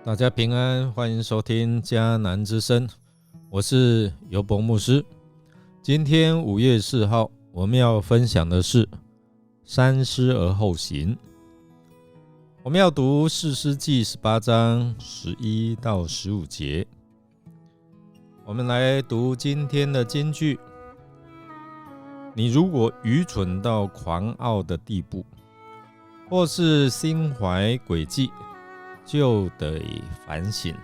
大家平安，欢迎收听迦南之声，我是尤伯牧师。今天5月4号，我们要分享的是三思而后行。我们要读士师记18章11到15节。我们来读今天的金句：你如果愚蠢到狂傲的地步，或是心怀诡计，就得反省。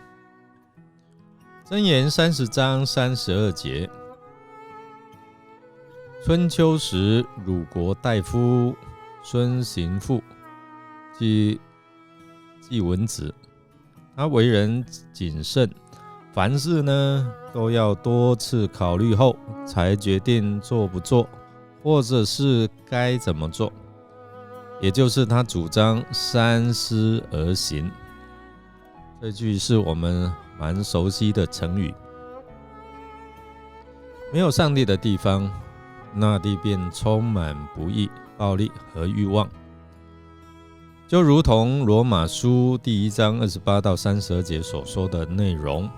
箴言30章32节。春秋时，鲁国大夫孙行父即文子，他为人谨慎，凡事都要多次考虑后才决定做不做，或者是该怎么做，也就是他主张三思而行。这句是我们蛮熟悉的成语。没有上帝的地方，那地便充满不义、暴力和欲望。就如同罗马书第1章28到32节所说的内容，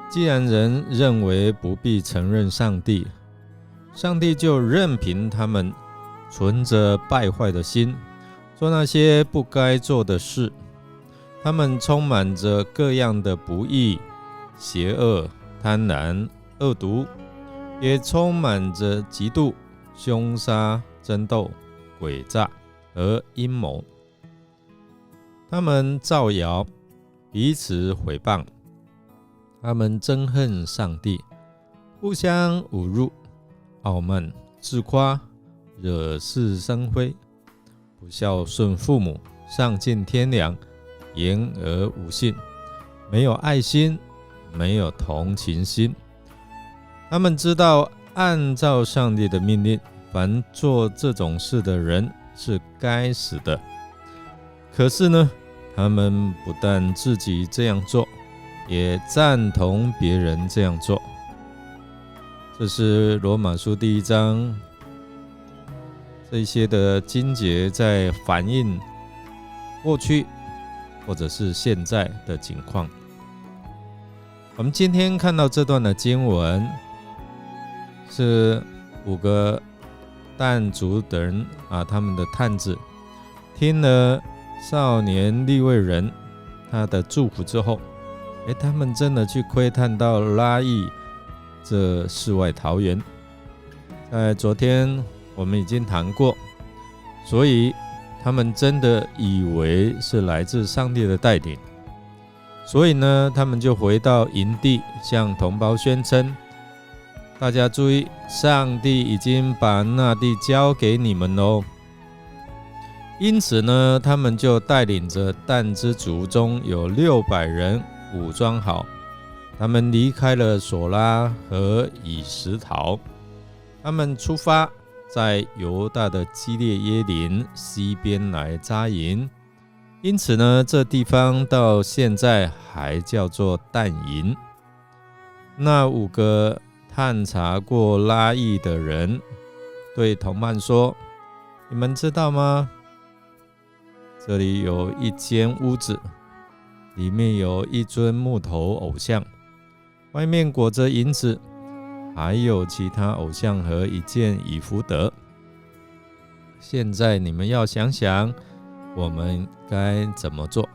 既然人认为不必承认上帝，上帝就任凭他们存着败坏的心，做那些不该做的事。他们充满着各样的不义、邪恶、贪婪、恶毒，也充满着嫉妒、凶杀、争斗、诡诈和阴谋。他们造谣，彼此毁谤，他们憎恨上帝，互相侮辱，傲慢自夸，惹是生非，不孝顺父母，丧尽天良，言而无信，没有爱心，没有同情心。他们知道按照上帝的命令，凡做这种事的人是该死的。可是他们不但自己这样做，也赞同别人这样做。这是罗马书第1章这些的经节在反映过去或者是现在的情况。我们今天看到这段的经文，是5个但族的人他们的探子听了少年利未人他的祝福之后，他们真的去窥探到拉邑这世外桃源。在昨天我们已经谈过，所以他们真的以为是来自上帝的带领，所以他们就回到营地，向同胞宣称：大家注意，上帝已经把那地交给你们喽。因此他们就带领着但之族中有600人武装好，他们离开了索拉和以实陶，他们出发，在犹大的基列耶林西边来扎营。因此这地方到现在还叫做但营。那5个探查过拉邑的人对同伴说：你们知道吗？这里有一间屋子，里面有一尊木头偶像，外面裹着银子，还有其他偶像和一件以弗得。现在你们要想想，我们该怎么做？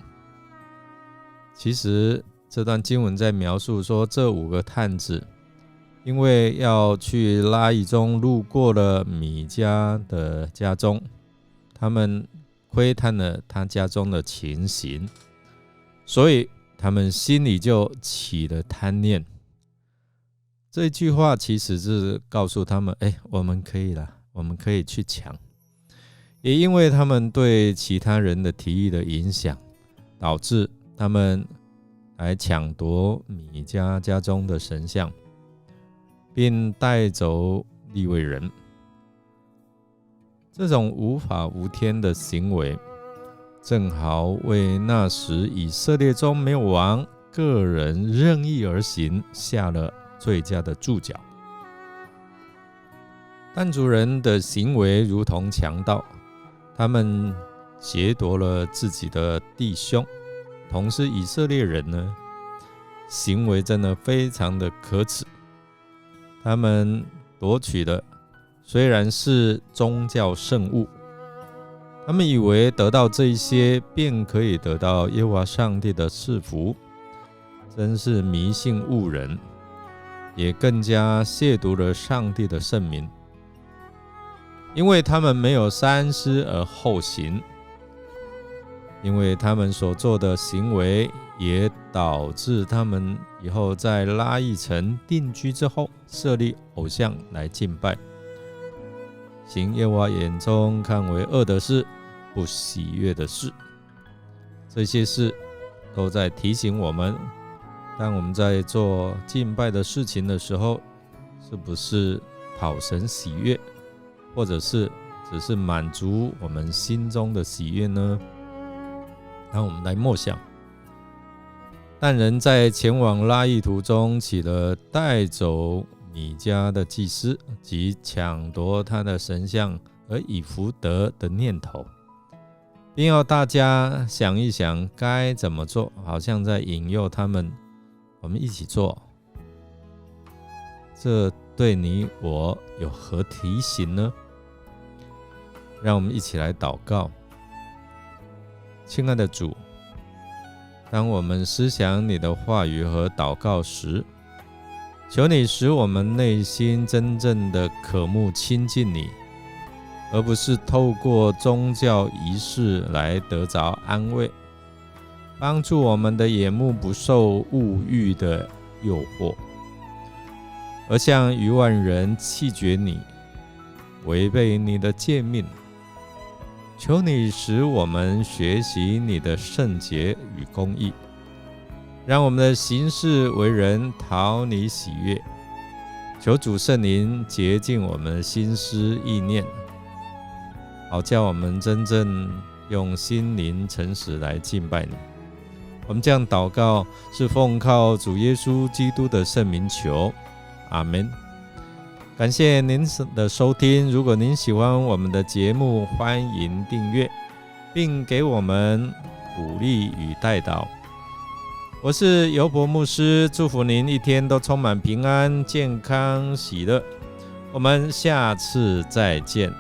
其实这段经文在描述说，这5个探子因为要去拉邑中路过了米迦的家中，他们窥探了他家中的情形，所以他们心里就起了贪念。这句话其实是告诉他们，我们可以了，我们可以去抢。也因为他们对其他人的提议的影响，导致他们来抢夺米迦家中的神像，并带走利未人。这种无法无天的行为，正好为那时以色列中没有王，个人任意而行下了最佳的注脚。但族人的行为如同强盗，他们劫夺了自己的弟兄，同是以色列人呢，行为真的非常的可耻。他们夺取的虽然是宗教圣物，他们以为得到这一些便可以得到耶和华上帝的赐福，真是迷信误人，也更加亵渎了上帝的圣名。因为他们没有三思而后行，因为他们所做的行为也导致他们以后在拉邑城定居之后，设立偶像来敬拜，行耶和华眼中看为恶的事，不喜悦的事。这些事都在提醒我们，当我们在做敬拜的事情的时候，是不是讨神喜悦，或者是只是满足我们心中的喜悦呢？让我们来默想。但人在前往拉邑途中起了带走米迦的祭司及抢夺他的神像而以福得的念头，并要大家想一想该怎么做，好像在引诱他们，我们一起做。这对你我有何提醒呢？让我们一起来祷告。亲爱的主，当我们思想你的话语和祷告时，求你使我们内心真正的渴慕亲近你，而不是透过宗教仪式来得着安慰，帮助我们的眼目不受物欲的诱惑，而像愚顽人弃绝你，违背你的诫命。求你使我们学习你的圣洁与公义，让我们的行事为人讨你喜悦。求主圣灵洁净我们的心思意念，好叫我们真正用心灵诚实来敬拜你。我们这样祷告，是奉靠主耶稣基督的圣名求，阿们。感谢您的收听，如果您喜欢我们的节目，欢迎订阅并给我们鼓励与代祷。我是尤伯牧师，祝福您一天都充满平安、健康、喜乐。我们下次再见。